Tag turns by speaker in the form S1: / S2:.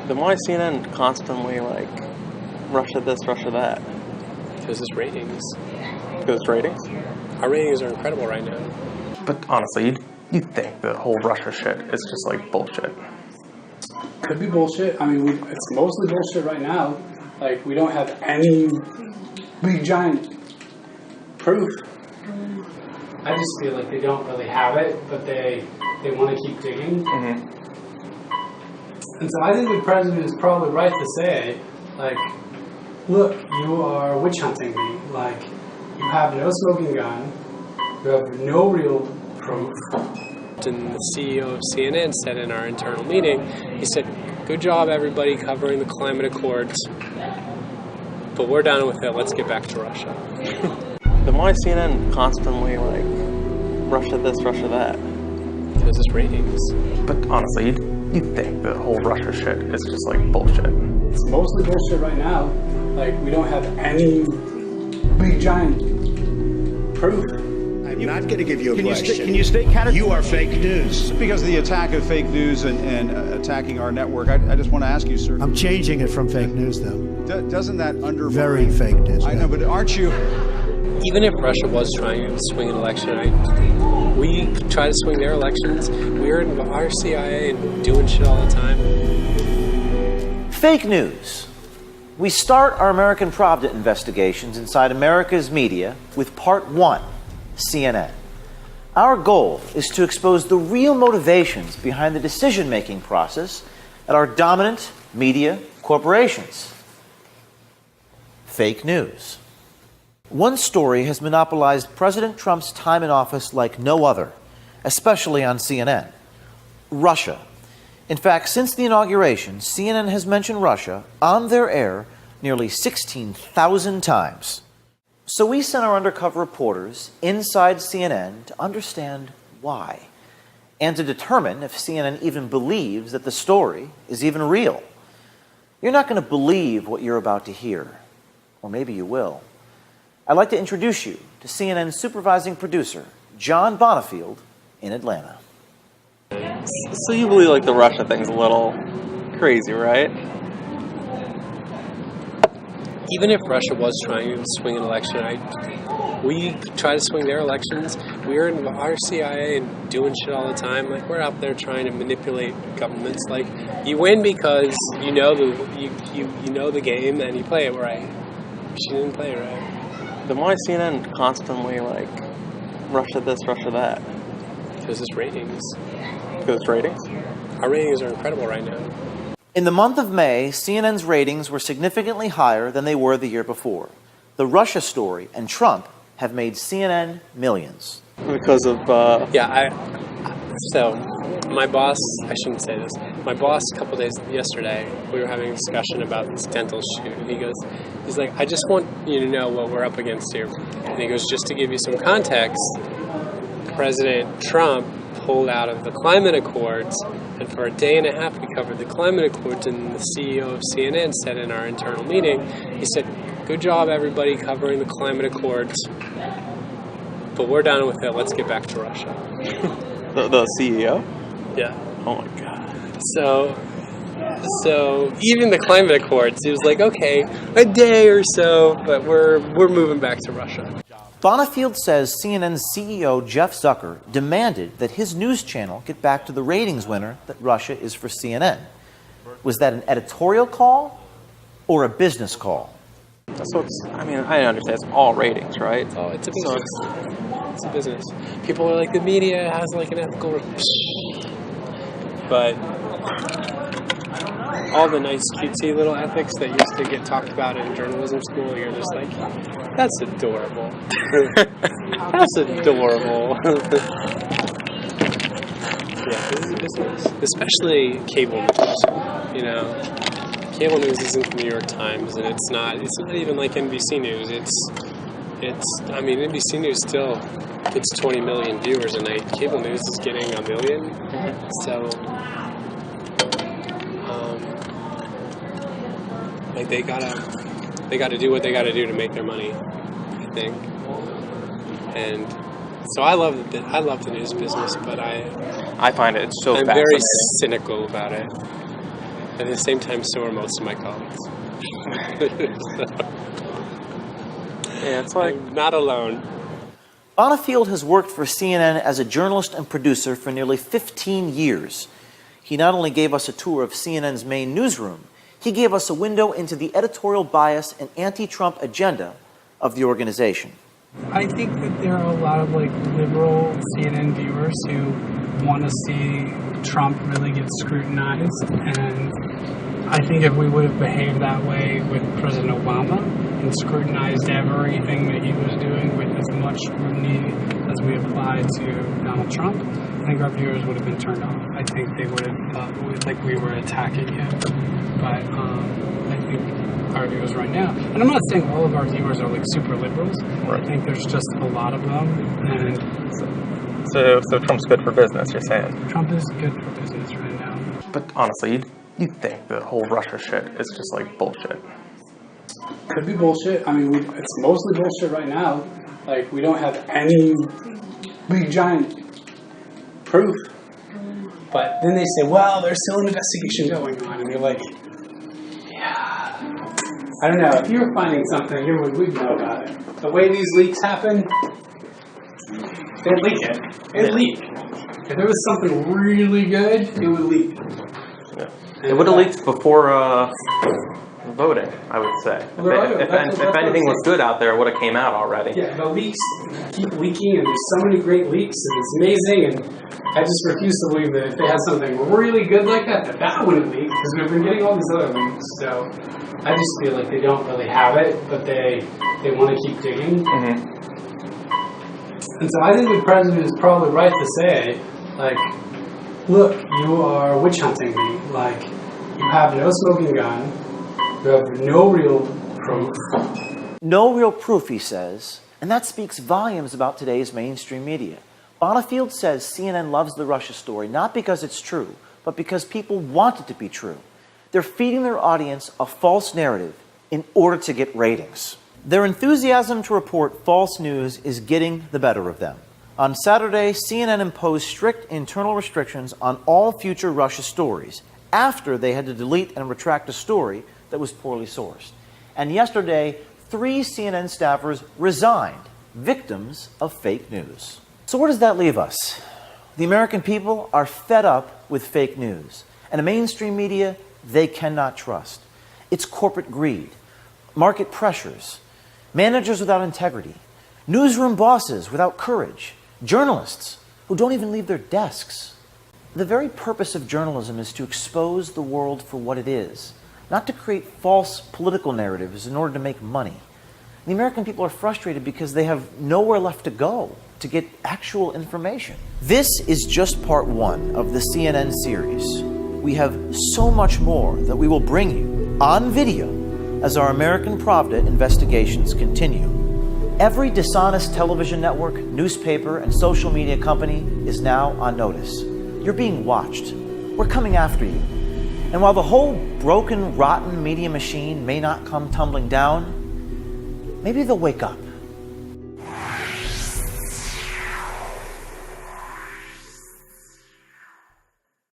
S1: Then why is CNN constantly like Russia this, Russia that?
S2: Because it's ratings.
S1: Because it's ratings?
S2: Our ratings are incredible right now.
S1: But honestly, you'd think the whole Russia shit is just like bullshit.
S3: Could be bullshit. I mean, it's mostly bullshit right now. Like, we don't have any big giant proof. I just feel like they don't really have it, but they want to keep digging.
S1: Mm-hmm.
S3: And so I think the president is probably right to say, like, look, you are witch hunting me. Like, you have no smoking gun. You have no real proof.
S2: And the CEO of CNN said in our internal meeting, he said, good job, everybody, covering the climate accords. But we're done with it. Let's get back to Russia.
S1: Then why is CNN constantly like Russia this, Russia that?
S2: Because it's ratings.
S1: But honestly, you'd think the whole Russia shit is just like bullshit.
S3: It's mostly bullshit right now. Like, we don't have any big giant proof.
S4: I'm not going to give you a question.
S5: Can you state categorically?
S4: You are fake news.
S5: Because of the attack of fake news and attacking our network, I just want to ask you, sir.
S6: I'm changing it from fake news, though.
S5: Doesn't that undermine...
S6: Very fake news.
S5: I know, but aren't you...
S2: Even if Russia was trying to swing an election, we try to swing their elections. We're in our CIA and doing shit all the time.
S7: Fake news. We start our American Pravda investigations inside America's media with Part 1, CNN. Our goal is to expose the real motivations behind the decision-making process at our dominant media corporations. Fake news. One story has monopolized President Trump's time in office like no other, especially on CNN. Russia. In fact, since the inauguration, CNN has mentioned Russia on their air nearly 16,000 times. So we sent our undercover reporters inside CNN to understand why, and to determine if CNN even believes that the story is even real. You're not going to believe what you're about to hear, or maybe you will. I'd like to introduce you to CNN's supervising producer, John Bonifield, in Atlanta.
S1: So you believe like the Russia thing's a little crazy, right?
S2: Even if Russia was trying to swing an election, we try to swing their elections. We're in our CIA and doing shit all the time. Like, we're out there trying to manipulate governments. Like, you win because you know the game and you play it right. She didn't play it right.
S1: Then why is CNN constantly like Russia this, Russia that?
S2: Because it's ratings.
S1: Because it's ratings?
S2: Our ratings are incredible right now.
S7: In the month of May, CNN's ratings were significantly higher than they were the year before. The Russia story and Trump have made CNN millions.
S1: Because of...
S2: So, my boss, I shouldn't say this, my boss a couple days yesterday, we were having a discussion about this dental shoot, and he's like, I just want you to know what we're up against here. And he goes, just to give you some context, President Trump pulled out of the climate accords, and for a day and a half we covered the climate accords, and the CEO of CNN said in our internal meeting, he said, good job everybody covering the climate accords, but we're done with it, let's get back to Russia.
S1: The CEO?
S2: Yeah.
S1: Oh my god.
S2: So even the climate accords, he was like, okay, a day or so, but we're moving back to Russia.
S7: Bonifield says CNN's CEO Jeff Zucker demanded that his news channel get back to the ratings winner that Russia is for CNN. Was that an editorial call or a business call?
S1: So I understand it's all ratings, right?
S2: Oh, it's a business. It's a business. People are like, the media has like an ethical... But all the nice cutesy little ethics that used to get talked about in journalism school, you're just like, that's adorable. That's adorable. Yeah, this is a business. Especially cable news, you know. Cable news isn't the New York Times, and it's not even like NBC News. NBC News still gets 20 million viewers a night. Cable news is getting 1 million. So, they gotta do what they gotta do to make their money, I think. And so I love the news business, but
S1: I find it so
S2: I'm
S1: fascinating.
S2: very cynical about it. At the same time, so are most of my colleagues.
S1: Yeah, it's like
S2: I'm not alone.
S7: Bonifield has worked for CNN as a journalist and producer for nearly 15 years. He not only gave us a tour of CNN's main newsroom, he gave us a window into the editorial bias and anti-Trump agenda of the organization.
S3: I think that there are a lot of liberal CNN viewers who want to see Trump really get scrutinized, and I think if we would have behaved that way with President Obama and scrutinized everything that he was doing with as much scrutiny as we applied to Donald Trump, I think our viewers would have been turned off. I think they would have thought like we were attacking him. But I think our viewers right now, and I'm not saying all of our viewers are super liberals.
S1: Right.
S3: I think there's just a lot of them, and
S1: so Trump's good for business, you're saying?
S3: Trump is good for business right now.
S1: But honestly, you'd think the whole Russia shit is just bullshit.
S3: Could be bullshit. I mean, it's mostly bullshit right now. We don't have any big giant proof. But then they say, well, there's still an investigation going on. And you're like, yeah. I don't know. If you were finding something, we'd know about it. The way these leaks happen, they'd leak it. It'd leak. If there was something really good, it would leak.
S1: Yeah. It would have leaked before voting, I would say. If anything was good out there, it would have came out already.
S3: Yeah, the leaks keep leaking, and there's so many great leaks, and it's amazing, and I just refuse to believe that if they had something really good like that wouldn't leak, because we've been getting all these other leaks, so I just feel like they don't really have it, but they want to keep digging.
S1: Mm-hmm.
S3: And so I think the president is probably right to say, look, you are witch hunting me. You have no smoking gun. You have no real proof.
S7: No real proof, he says, and that speaks volumes about today's mainstream media. Bonifield says CNN loves the Russia story not because it's true, but because people want it to be true. They're feeding their audience a false narrative in order to get ratings. Their enthusiasm to report false news is getting the better of them. On Saturday, CNN imposed strict internal restrictions on all future Russia stories after they had to delete and retract a story that was poorly sourced. And yesterday, 3 CNN staffers resigned, victims of fake news. So where does that leave us? The American people are fed up with fake news, and the mainstream media they cannot trust. It's corporate greed, market pressures, managers without integrity, newsroom bosses without courage, journalists who don't even leave their desks. The very purpose of journalism is to expose the world for what it is, not to create false political narratives in order to make money. The American people are frustrated because they have nowhere left to go to get actual information. This is just part 1 of the CNN series. We have so much more that we will bring you on video as our American Pravda investigations continue. Every dishonest television network, newspaper, and social media company is now on notice. You're being watched. We're coming after you. And while the whole broken, rotten media machine may not come tumbling down, maybe they'll wake up.